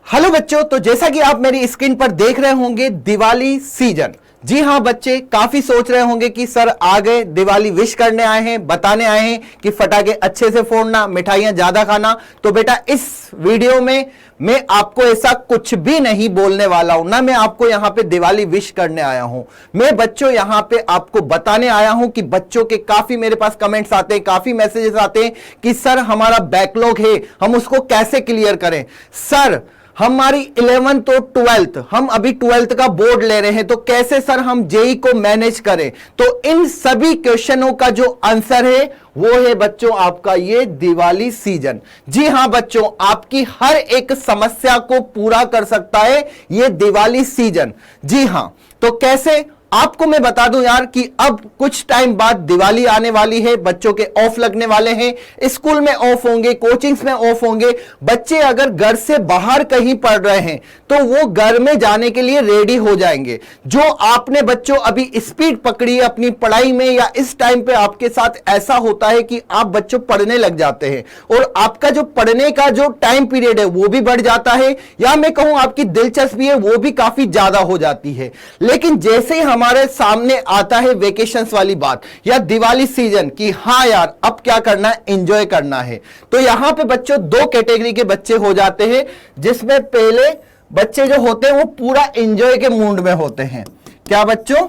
Hello बच्चों, तो जैसा कि आप मेरी स्क्रीन पर देख रहे होंगे दिवाली सीजन। जी हां बच्चे, काफी सोच रहे होंगे कि सर आ गए, दिवाली विश करने आए हैं, बताने आए हैं कि फटाके अच्छे से फोड़ना, मिठाइयां ज्यादा खाना। तो बेटा इस वीडियो में मैं आपको ऐसा कुछ भी नहीं बोलने वाला हूं, ना मैं आपको यहां पे दिवाली विश करने आया हूं। मैं बच्चों यहां पे आपको बताने आया हूं कि बच्चों के काफी मेरे पास कमेंट्स आते हैं, काफी मैसेजेस आते हैं कि सर हमारा बैकलॉग है, हम उसको कैसे क्लियर करें। सर हमारी 11th और 12th, हम अभी 12th का बोर्ड ले रहे हैं, तो कैसे सर हम जेई को मैनेज करें। तो इन सभी क्वेश्चनों का जो आंसर है वो है बच्चों आपका ये दिवाली सीजन। जी हां बच्चों, आपकी हर एक समस्या को पूरा कर सकता है ये दिवाली सीजन। जी हां, तो कैसे आपको मैं बता दूं यार कि अब कुछ टाइम बाद दिवाली आने वाली है, बच्चों के ऑफ लगने वाले हैं, स्कूल में ऑफ होंगे, कोचिंग्स में ऑफ होंगे। बच्चे अगर घर से बाहर कहीं पढ़ रहे हैं तो वो घर में जाने के लिए रेडी हो जाएंगे। जो आपने बच्चों अभी स्पीड पकड़ी है अपनी पढ़ाई में, या इस टाइम पे आपके साथ ऐसा होता है कि आप बच्चों पढ़ने लग जाते हैं और आपका जो पढ़ने का जो टाइम पीरियड है वो भी बढ़ जाता है, या मैं कहूं आपकी दिलचस्पी है वो भी काफी ज्यादा हो जाती है। लेकिन जैसे ही हमारे सामने आता है वेकेशंस वाली बात या दिवाली सीजन कि हाँ यार अब क्या करना है, एंजॉय करना है, तो यहां पे बच्चों दो कैटेगरी के बच्चे हो जाते हैं, जिसमें पहले बच्चे जो होते हैं वो पूरा एंजॉय के मूड में होते हैं। क्या बच्चों?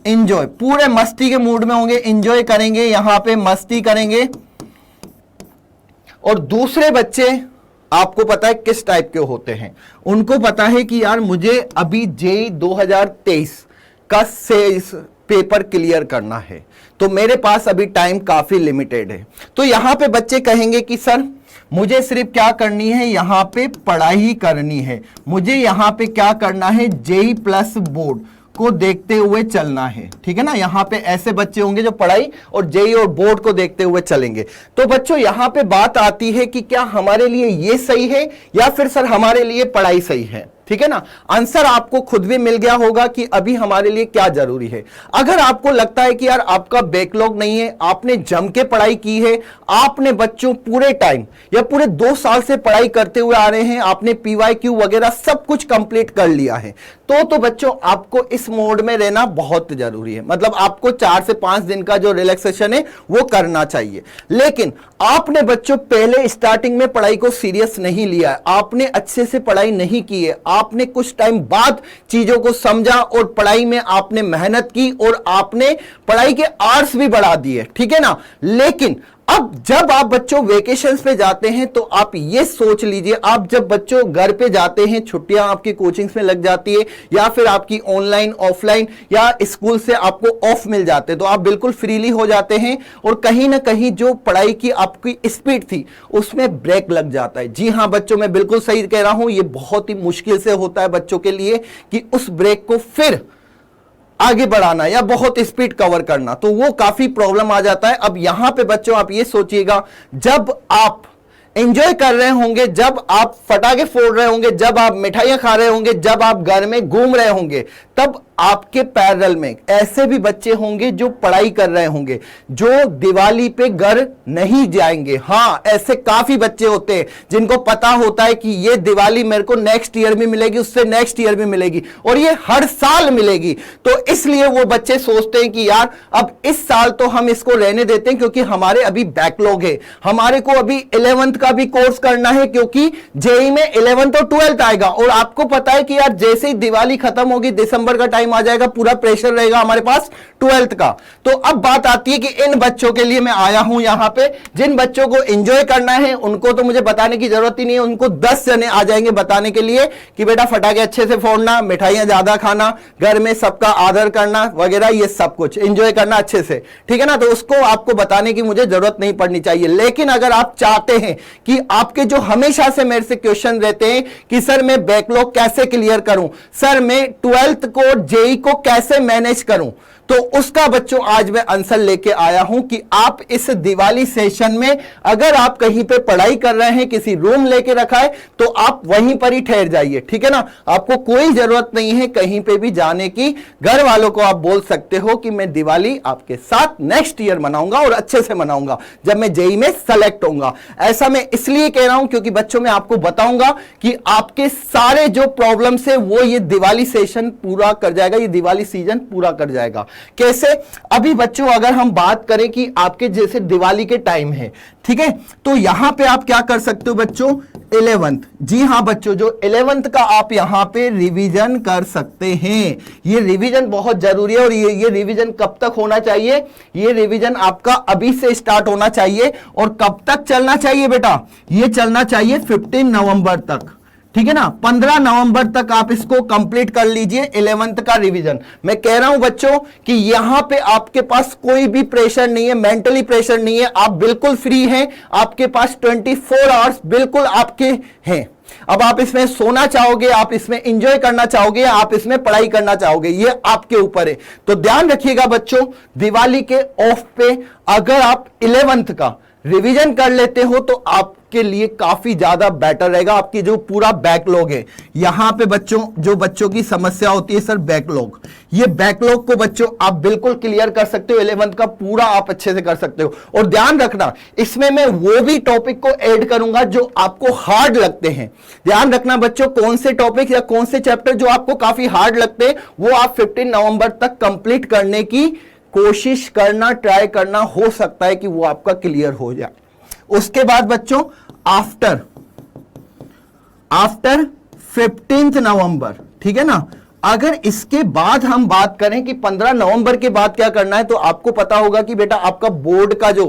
एंजॉय, पूरे मस्ती के मूड में होंगे, एंजॉय करेंगे, यहां पे मस्ती करेंगे। और दूसरे बच्चे आपको पता है किस टाइप के होते हैं, उनको पता है कि यार मुझे अभी जेई 2023 का सेल्स पेपर क्लियर करना है, तो मेरे पास अभी टाइम काफी लिमिटेड है। तो यहां पे बच्चे कहेंगे कि सर मुझे सिर्फ क्या करनी है, यहां पे पढ़ाई करनी है, मुझे यहां पे क्या करना है, जेई प्लस बोर्ड को देखते हुए चलना है। ठीक है ना, यहां पे ऐसे बच्चे होंगे जो पढ़ाई और जेई और बोर्ड को देखते हुए चलेंगे। तो बच्चों यहां पे बात आती है कि क्या हमारे लिए ये सही है या फिर सर हमारे लिए पढ़ाई सही है। ठीक है ना, आंसर आपको खुद भी मिल गया होगा कि अभी हमारे लिए क्या जरूरी है। अगर आपको लगता है कि यार आपका बैकलॉग नहीं है, आपने जम के पढ़ाई की है, आपने बच्चों पूरे टाइम या पूरे 2 साल से पढ़ाई करते हुए आ रहे हैं, आपने PYQ वगैरह सब कुछ कंप्लीट कर लिया है, तो बच्चों आपको इस मोड में रहना बहुत जरूरी है। मतलब आपको 4 से 5 दिन का जो रिलैक्सेशन है वो करना चाहिए। लेकिन आपने बच्चों पहले स्टार्टिंग में पढ़ाई को सीरियस नहीं लिया है, आपने अच्छे से पढ़ाई नहीं की है, आपने कुछ टाइम बाद चीजों को समझा और पढ़ाई में आपने मेहनत की और आपने पढ़ाई के आवर्स भी बढ़ा दिए। ठीक है ना, लेकिन अब जब आप बच्चों वेकेशंस पे जाते हैं तो आप ये सोच लीजिए, आप जब बच्चों घर पे जाते हैं, छुट्टियां आपकी कोचिंग्स में लग जाती है या फिर आपकी ऑनलाइन ऑफलाइन या स्कूल से आपको ऑफ मिल जाते हैं, तो आप बिल्कुल फ्रीली हो जाते हैं और कहीं ना कहीं जो पढ़ाई की आपकी स्पीड थी उसमें ब्रेक लग जाता है। जी हां बच्चों, मैं बिल्कुल सही कह रहा हूं, ये बहुत ही मुश्किल से होता है बच्चों के लिए कि उस ब्रेक को फिर आगे बढ़ाना या बहुत स्पीड कवर करना, तो वो काफी प्रॉब्लम आ जाता है। अब यहां पे बच्चों आप ये सोचिएगा, जब आप एंजॉय कर रहे होंगे, जब आप फटाके फोड़ रहे होंगे, जब आप मिठाइयां खा रहे होंगे, जब आप घर में घूम रहे होंगे, तब आपके पैरेलल में ऐसे भी बच्चे होंगे जो पढ़ाई कर रहे होंगे, जो दिवाली पे घर नहीं जाएंगे। हां, ऐसे काफी बच्चे होते हैं जिनको पता होता है कि ये दिवाली मेरे को नेक्स्ट ईयर भी मिलेगी, उससे नेक्स्ट ईयर भी मिलेगी और ये हर साल मिलेगी। तो इसलिए वो बच्चे सोचते हैं कि यार अब इस साल तो हम इसको रहने देते हैं क्योंकि हमारे अभी बैकलॉग है, हमारे को अभी 11th का भी कोर्स करना है क्योंकि जेई में 11th और 12th आएगा। और आपको पता है कि यार जैसे ही दिवाली खत्म होगी, दिसंबर का आ जाएगा, पूरा प्रेशर रहेगा हमारे पास 12th का। तो अब बात आती है कि इन बच्चों के लिए मैं आया हूं यहां पे, जिन बच्चों को एंजॉय करना है उनको तो मुझे बताने की जरूरत ही नहीं है, उनको 10 जने आ जाएंगे बताने के लिए कि बेटा फटाके अच्छे से फोड़ना, मिठाइयां ज्यादा खाना, घर में सबका आदर करना वगैरह, ये सब कुछ एंजॉय करना अच्छे से। ठीक है ना, तो उसको आपको बताने की मुझे जरूरत नहीं पड़नी चाहिए। लेकिन अगर आप चाहते हैं कि आपके जो हमेशा से मेरे से क्वेश्चन रहते हैं कि सर मैं बैकलॉग कैसे क्लियर करूं, सर मैं 12th को जेई को कैसे मैनेज करूं, तो उसका बच्चों आज मैं आंसर लेके आया हूं कि आप इस दिवाली सेशन में अगर आप कहीं पे पढ़ाई कर रहे हैं, किसी रूम लेके रखा है, तो आप वहीं पर ही ठहर जाइए, ठीक है ना। आपको कोई जरूरत नहीं है कहीं पे भी जाने की। घर वालों को आप बोल सकते हो कि मैं दिवाली आपके साथ नेक्स्ट ईयर मनाऊंगा और अच्छे से मनाऊंगा जब मैं जेई में सेलेक्ट होऊंगा। ऐसा मैं इसलिए कह रहा हूं क्योंकि बच्चों मैं आपको बताऊंगा कि आपके सारे जो प्रॉब्लम्स है वो ये दिवाली सेशन पूरा कर जाएगा, ये दिवाली सीजन पूरा कर जाएगा। कैसे? अभी बच्चों अगर हम बात करें कि आपके जैसे दिवाली के टाइम है, ठीक है, तो यहां पे आप क्या कर सकते हो बच्चों, 11th, जी हां बच्चों, जो 11th का आप यहां पे रिवीजन कर सकते हैं। ये रिवीजन बहुत जरूरी है और ये रिवीजन कब तक होना चाहिए? ये रिवीजन आपका अभी से स्टार्ट होना चाहिए। और कब तक चलना चाहिए बेटा? ये चलना चाहिए 15 नवंबर तक, ठीक है ना। 15 नवंबर तक आप इसको कंप्लीट कर लीजिए 11th का रिवीजन। मैं कह रहा हूं बच्चों कि यहां पे आपके पास कोई भी प्रेशर नहीं है, मेंटली प्रेशर नहीं है, आप बिल्कुल फ्री हैं, आपके पास 24 आवर्स बिल्कुल आपके हैं। अब आप इसमें सोना चाहोगे, आप इसमें एंजॉय करना चाहोगे, आप इसमें पढ़ाई करना चाहोगे, ये आपके ऊपर है। तो ध्यान रखिएगा बच्चों, दिवाली के ऑफ पे अगर आप 11th का रिवीजन कर लेते हो तो आपके लिए काफी ज्यादा बेटर रहेगा। आपकी जो पूरा बैकलॉग है, यहां पे बच्चों जो बच्चों की समस्या होती है सर बैकलॉग, ये बैकलॉग को बच्चों आप बिल्कुल क्लियर कर सकते हो। 11th का पूरा आप अच्छे से कर सकते हो। और ध्यान रखना, इसमें मैं वो भी टॉपिक को ऐड करूंगा जो आपको हार्ड लगते हैं। ध्यान रखना बच्चों, कौन से टॉपिक या कौन से चैप्टर जो आपको काफी हार्ड लगते हैं वो आप 15 नवंबर तक कंप्लीट करने की कोशिश करना, ट्राई करना, हो सकता है कि वो आपका क्लियर हो जाए। उसके बाद बच्चों आफ्टर 15 नवंबर, ठीक है ना, अगर इसके बाद हम बात करें कि 15 नवंबर के बाद क्या करना है, तो आपको पता होगा कि बेटा आपका बोर्ड का जो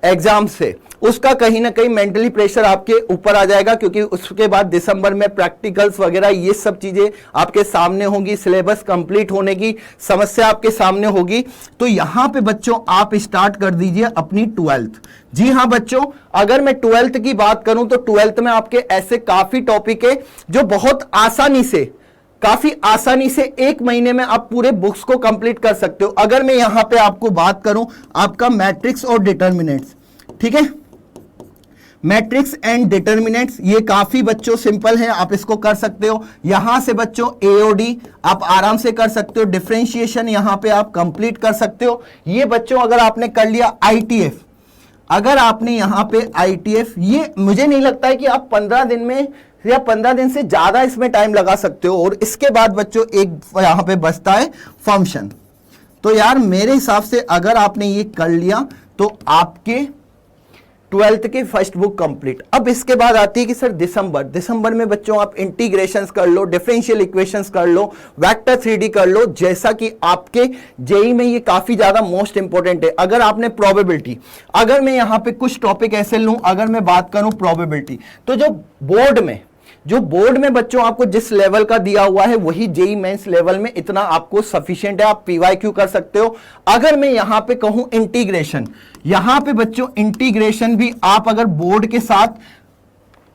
एग्जाम से उसका कहीं ना कहीं मेंटली प्रेशर आपके ऊपर आ जाएगा, क्योंकि उसके बाद दिसंबर में प्रैक्टिकल्स वगैरह ये सब चीजें आपके सामने होंगी, सिलेबस कंप्लीट होने की समस्या आपके सामने होगी। तो यहां पे बच्चों आप स्टार्ट कर दीजिए अपनी 12th। जी हां बच्चों, अगर मैं 12th की बात करूं तो 12th में आपके ऐसे काफी टॉपिक है जो बहुत काफी आसानी से 1 महीने में आप पूरे बुक्स को कंप्लीट कर सकते हो। अगर मैं यहां पे आपको बात करूं आपका मैट्रिक्स और डिटर्मिनेंट्स, ठीक है, मैट्रिक्स एंड डिटर्मिनेंट्स, ये काफी बच्चों सिंपल है, आप इसको कर सकते हो। यहां से बच्चों एओडी आप आराम से कर सकते हो, डिफरेंशिएशन यहां पे आप कंप्लीट कर सकते हो। ये बच्चों अगर आपने कर लिया आईटीएफ, अगर आपने यहां पे आईटीएफ, ये मुझे नहीं लगता है कि आप 15 दिन में या 15 दिन से ज्यादा इसमें टाइम लगा सकते हो। और इसके बाद बच्चों एक यहां पे बचता है फंक्शन। तो यार मेरे हिसाब से अगर आपने ये कर लिया तो आपके 12th की फर्स्ट बुक कंप्लीट। अब इसके बाद आती है कि सर दिसंबर में बच्चों आप इंटीग्रेशंस कर लो, डिफरेंशियल इक्वेशंस कर लो, वेक्टर 3D कर लो, जैसा कि आपके जेई में ये काफी ज्यादा मोस्ट इंपॉर्टेंट है। अगर आपने प्रोबेबिलिटी, अगर मैं यहां पे कुछ टॉपिक ऐसे लूं, अगर मैं बात करूं प्रोबेबिलिटी, तो जो बोर्ड में बच्चों आपको जिस लेवल का दिया हुआ है वही जेई मेंस लेवल में इतना आपको सफिशिएंट है, आप पीवाईक्यू कर सकते हो। अगर मैं यहां पे कहूं इंटीग्रेशन, यहां पे बच्चों इंटीग्रेशन भी आप अगर बोर्ड के साथ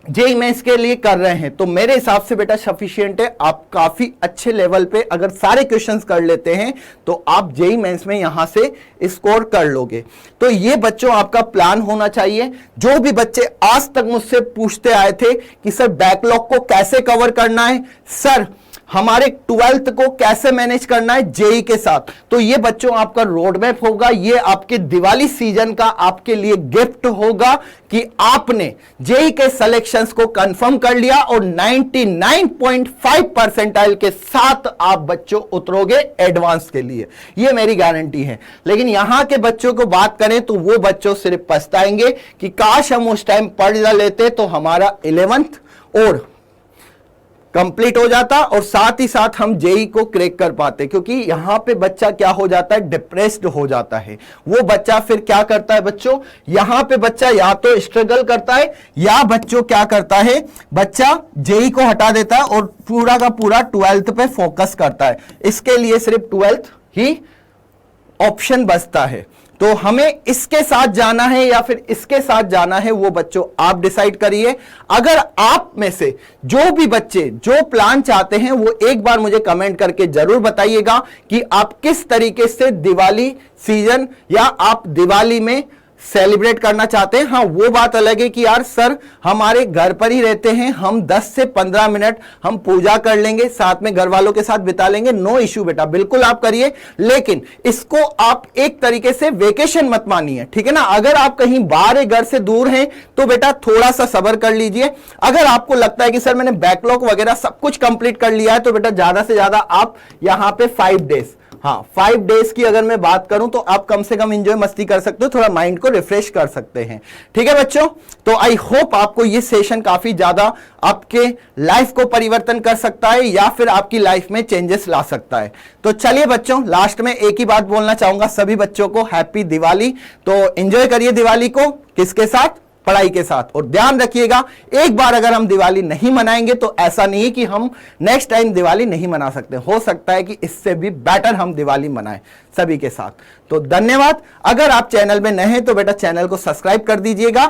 जेई मेंस के लिए कर रहे हैं तो मेरे हिसाब से बेटा सफिशिएंट है। आप काफी अच्छे लेवल पे अगर सारे क्वेश्चंस कर लेते हैं तो आप जेई मेंस में यहां से स्कोर कर लोगे। तो ये बच्चों आपका प्लान होना चाहिए। जो भी बच्चे आज तक मुझसे पूछते आए थे कि सर बैकलॉग को कैसे कवर करना है, सर हमारे 12th को कैसे मैनेज करना है जेई के साथ, तो ये बच्चों आपका रोड मैप होगा। ये आपके दिवाली सीजन का आपके लिए गिफ्ट होगा कि आपने जेई के सिलेक्शंस को कंफर्म कर लिया और 99.5 परसेंटाइल के साथ आप बच्चों उतरोगे एडवांस के लिए, ये मेरी गारंटी है। लेकिन यहां के बच्चों को बात करें तो वो बच्चों सिर्फ पछताएंगे कि काश हम उस टाइम पढ़ लेते तो हमारा 11th और कंप्लीट हो जाता और साथ ही साथ हम जेई को क्रैक कर पाते। क्योंकि यहां पे बच्चा क्या हो जाता है, डिप्रेस्ड हो जाता है। वो बच्चा फिर क्या करता है बच्चों, यहां पे बच्चा या तो स्ट्रगल करता है या बच्चों क्या करता है, बच्चा जेई को हटा देता है और पूरा का पूरा 12th पे फोकस करता है। इसके लिए सिर्फ 12th ही ऑप्शन बचता है। तो हमें इसके साथ जाना है या फिर इसके साथ जाना है, वो बच्चों आप डिसाइड करिए। अगर आप में से जो भी बच्चे जो प्लान चाहते हैं वो एक बार मुझे कमेंट करके जरूर बताइएगा कि आप किस तरीके से दिवाली सीजन या आप दिवाली में सेलिब्रेट करना चाहते हैं। हाँ, वो बात अलग है कि यार सर हमारे घर पर ही रहते हैं, हम 10 से 15 मिनट हम पूजा कर लेंगे, साथ में घर वालों के साथ बिता लेंगे, नो इश्यू बेटा, बिल्कुल आप करिए। लेकिन इसको आप एक तरीके से वेकेशन मत मानिए, ठीक है ना। अगर आप कहीं बाहर है, घर से दूर हैं, तो बेटा थोड़ा सा सब्र कर लीजिए। अगर आपको लगता है कि सर मैंने बैकलॉग वगैरह सब कुछ कंप्लीट कर लिया है, तो बेटा ज्यादा से ज्यादा आप यहां पे 5 डेज, हाँ 5 डेज की अगर मैं बात करूं तो आप कम से कम एंजॉय मस्ती कर सकते हो, थोड़ा माइंड को रिफ्रेश कर सकते हैं, ठीक है बच्चों। तो आई होप आपको ये सेशन काफी ज्यादा आपके लाइफ को परिवर्तन कर सकता है या फिर आपकी लाइफ में चेंजेस ला सकता है। तो चलिए बच्चों, लास्ट में एक ही बात बोलना चाहूंगा सभी बच्चों को, हैप्पी दिवाली। तो एंजॉय करिए दिवाली को, किसके साथ, पढ़ाई के साथ। और ध्यान रखिएगा, एक बार अगर हम दिवाली नहीं मनाएंगे तो ऐसा नहीं है कि हम नेक्स्ट टाइम दिवाली नहीं मना सकते, हो सकता है कि इससे भी बेटर हम दिवाली मनाएं सभी के साथ। तो धन्यवाद। अगर आप चैनल में नए हैं तो बेटा चैनल को सब्सक्राइब कर दीजिएगा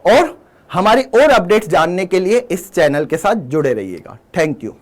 और हमारी और अपडेट्स जानने के लिए इस चैनल के साथ जुड़े रहिएगा। Thank you.